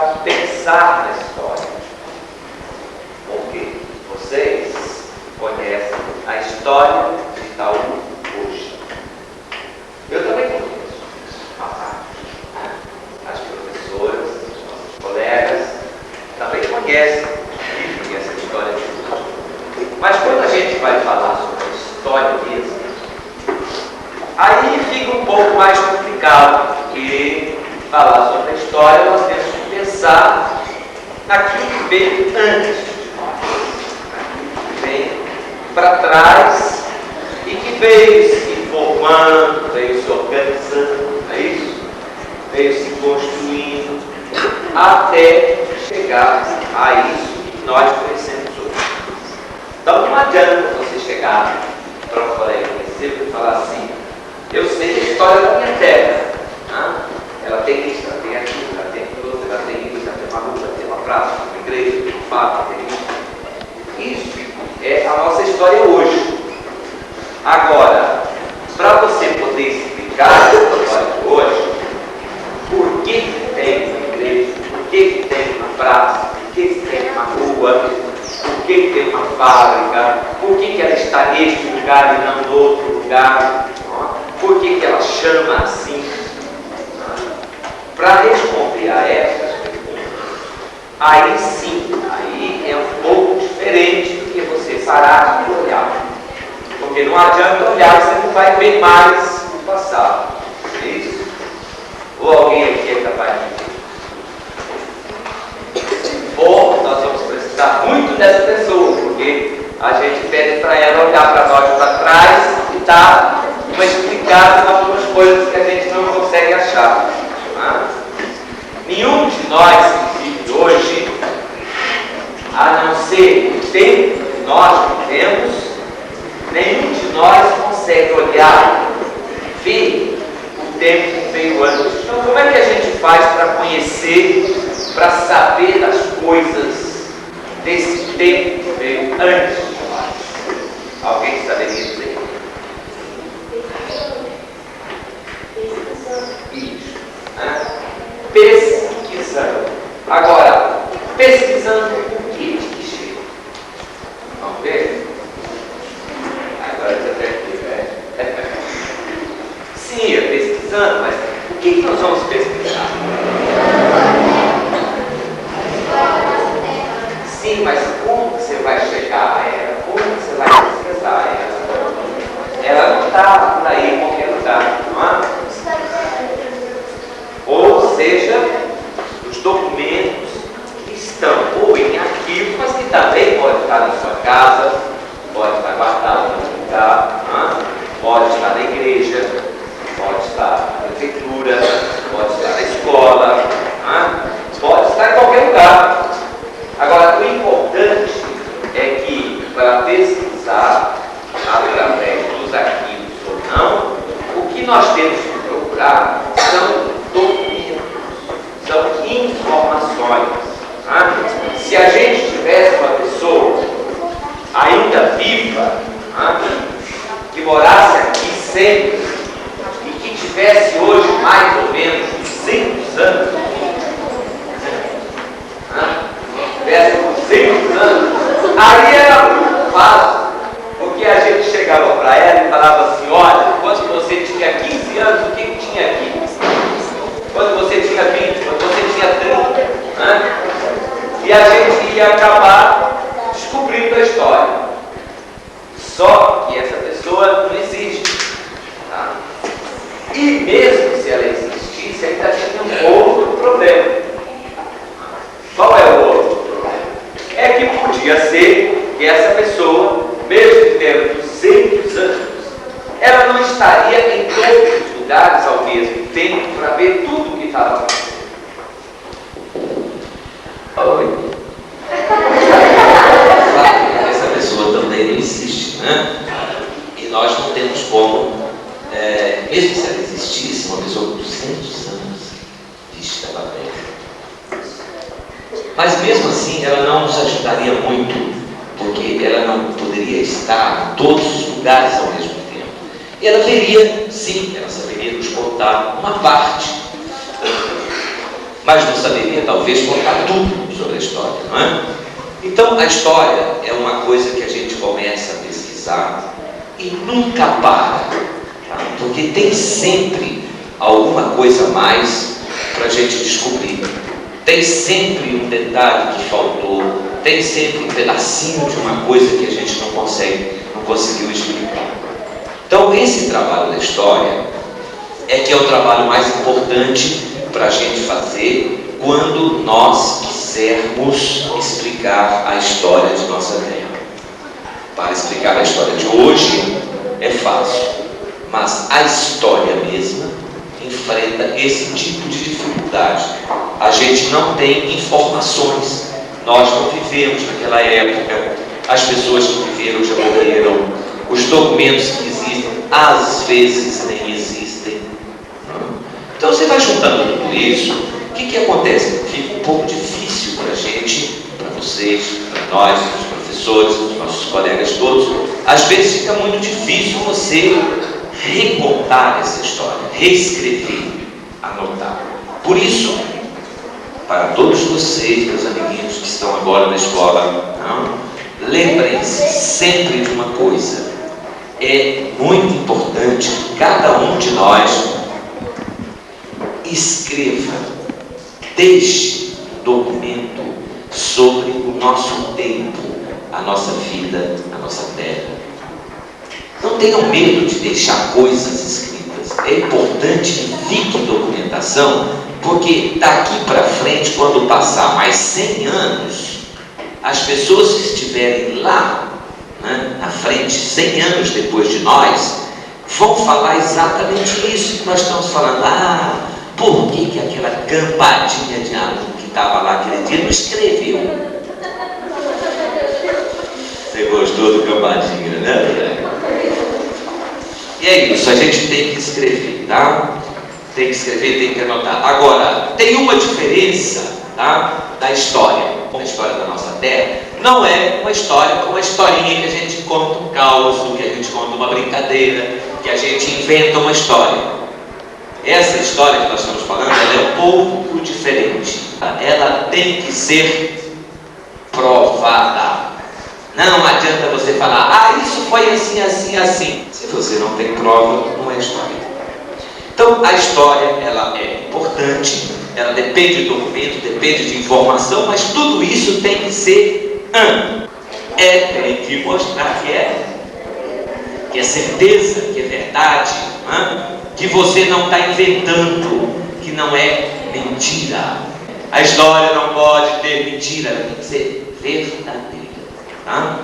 para pensar na história. Porque vocês conhecem a história de Itaú hoje. Eu também conheço uma parte. As professoras, os nossos colegas, também conhecem essa história de hoje. Mas quando a gente vai falar sobre a história mesmo, aí fica um pouco mais complicado, porque falar sobre a história nós temos que pensar naquilo que veio antes de nós, naquilo que vem para trás e que veio se formando, veio se organizando, não é isso? Veio se construindo até chegar a isso que nós conhecemos hoje. Então não adianta você chegar para um colega e falar assim: eu sei a história da minha terra. Ela tem isso, ela tem aquilo, ela tem aquilo outro, ela tem isso, ela tem uma rua, ela tem uma praça, uma igreja, tem um fábrica, tem isso. Isso é a nossa história hoje. Agora, para você poder explicar a história de hoje, por que tem uma igreja, por que tem uma praça, por que tem uma rua, por que tem uma fábrica, por que ela está neste lugar e não no outro lugar, por que ela chama assim? Para responder a essas perguntas, aí sim, aí é um pouco diferente do que você parar de olhar. Porque não adianta olhar, você não vai ver mais o passado. É isso? Ou alguém aqui é capaz de dizer? Ou nós vamos precisar muito dessa pessoa, porque a gente pede para ela olhar para nós para trás e dar uma explicada em algumas coisas que a gente não consegue achar. Nenhum de nós que vive hoje, a não ser o tempo que nós vivemos, nenhum de nós consegue olhar, ver o tempo que veio antes. Então, como é que a gente faz para conhecer, para saber das coisas desse tempo que veio antes de nós? Alguém saberia dizer? Isso. Pesquisando. Agora, pesquisando o que? Vamos ver? Agora já até aqui, né? Sim, é pesquisando, mas o que nós vamos pesquisar? Sim, mas como você vai chegar a ela? Como você vai pesquisar ela? Ela não está por aí em qualquer lugar, não é? Ou seja, os documentos que estão ou em arquivo, mas que também pode estar na sua casa, pode estar guardado em algum lugar, pode estar na igreja, pode estar na prefeitura, pode estar na escola, pode estar em qualquer lugar. Agora, o importante é que, para pesquisar através dos arquivos ou não, o que nós temos que procurar são documentos, são informações. Se a gente tivesse uma pessoa ainda viva, que morasse aqui sempre e que tivesse hoje mais ou menos 200 anos, tivesse 200 anos, aí era muito fácil, porque a gente chegava para ela e falava assim: olha, quando você tinha 15 anos, o que tinha aqui? Quando você tinha 20, quando você tinha 30, e a gente ia acabar descobrindo a história. Só que essa pessoa não existe. Tá? E mesmo se ela existisse, ainda tinha um outro problema. Qual é o outro problema? É que podia ser que essa pessoa, mesmo tendo 200 anos, ela não estaria em todos os lugares ao mesmo tempo para ver tudo o que estava acontecendo. Oi. Essa pessoa também não existe, né? E nós não temos como, mesmo se ela existisse, uma pessoa com 200 anos, vixe, ela velha. Mas mesmo assim, ela não nos ajudaria muito, porque ela não poderia estar em todos os lugares ao mesmo tempo. E ela veria, sim, ela saberia nos contar uma parte. mas não saberia talvez contar tudo sobre a história, não é? Então a história é uma coisa que a gente começa a pesquisar e nunca para, tá? Porque tem sempre alguma coisa a mais para a gente descobrir. Tem sempre um detalhe que faltou, tem sempre um pedacinho de uma coisa que a gente não conseguiu explicar. Então esse trabalho da história é que é o trabalho mais importante para a gente fazer quando nós quisermos explicar a história de nossa terra. Para explicar a história de hoje é fácil, mas a história mesma enfrenta esse tipo de dificuldade. A gente não tem informações, nós não vivemos naquela época, as pessoas que viveram já morreram, os documentos que existem às vezes nem existem. Então você vai juntando tudo isso, o que acontece? Fica um pouco difícil para a gente, para vocês, para nós, os professores, os nossos colegas todos. Às vezes fica muito difícil você recontar essa história, reescrever, anotar. Por isso, para todos vocês, meus amiguinhos que estão agora na escola, lembrem-se sempre de uma coisa: é muito importante que cada um de nós escreva, deixe um documento sobre o nosso tempo, a nossa vida, a nossa terra. Não tenham medo de deixar coisas escritas. É importante que fique documentação, porque daqui para frente, quando passar mais 100 anos, as pessoas que estiverem lá, na frente, 100 anos depois de nós, vão falar exatamente isso que nós estamos falando. Por que aquela cambadinha de aluno que estava lá aquele dia não escreveu? Você gostou do cambadinha, né? E é isso, a gente tem que escrever, tá? Tem que escrever, tem que anotar. Agora, tem uma diferença, tá? Da história. A história da nossa terra não é uma história como uma historinha que a gente conta um caos, que a gente conta uma brincadeira, que a gente inventa uma história. Essa história que nós estamos falando, ela é um pouco diferente. Ela tem que ser provada. Não adianta você falar, isso foi assim, assim, assim. Se você não tem prova, não é história. Então, a história, ela é importante, ela depende de documento, depende de informação, mas tudo isso tem que ser tem que mostrar que é certeza, que é verdade, que você não está inventando, que não é mentira. A história não pode ter mentira, ela tem que ser verdadeira. Tá?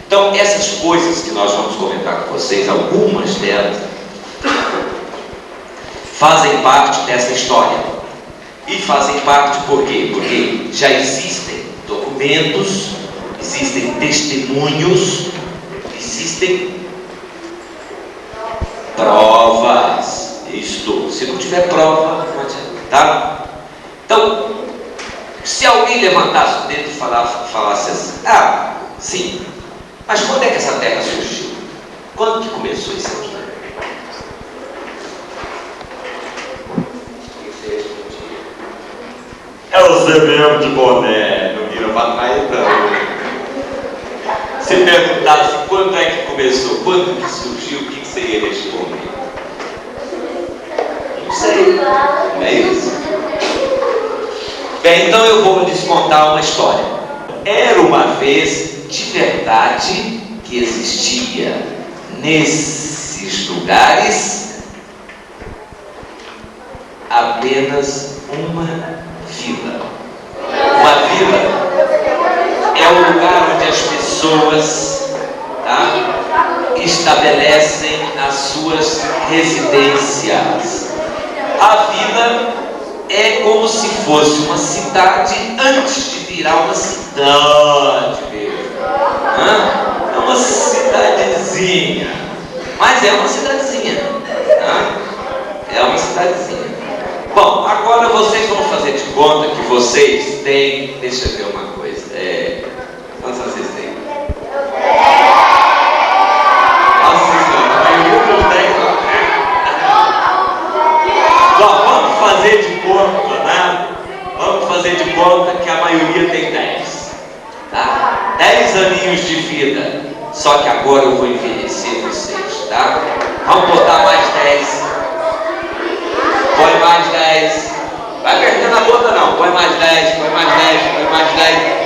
Então, essas coisas que nós vamos comentar com vocês, algumas delas, fazem parte dessa história. E fazem parte por quê? Porque já existem documentos, existem testemunhos, existem provas. Isto, se não tiver prova, não adianta, tá? Então, se alguém levantasse o dedo e falasse assim, sim, mas quando é que essa terra surgiu? Quando que começou isso aqui? É você mesmo de boné, não vira pra trás não. Se perguntasse quando é que começou, quando que surgiu, o que você ia responder? Não sei, não é isso? Bem, então eu vou lhes contar uma história. Era uma vez, de verdade, que existia nesses lugares apenas uma vila. Uma vila é o lugar onde as pessoas estabelecem as suas residências. A vila é como se fosse uma cidade antes de virar uma cidade mesmo. É uma cidadezinha, mas é uma cidadezinha. É uma cidadezinha. Bom, agora vocês vão fazer de conta que vocês têm. Deixa eu ver uma coisa. Quantos vocês têm? Nossa Senhora, tem muito tempo. Bom, vamos fazer de conta, fazer de conta que a maioria tem 10. Tá? 10 aninhos de vida. Só que agora eu vou envelhecer vocês, tá? Vamos botar mais 10. Põe mais 10. Vai apertando a conta não. Põe mais 10, põe mais 10, põe mais 10.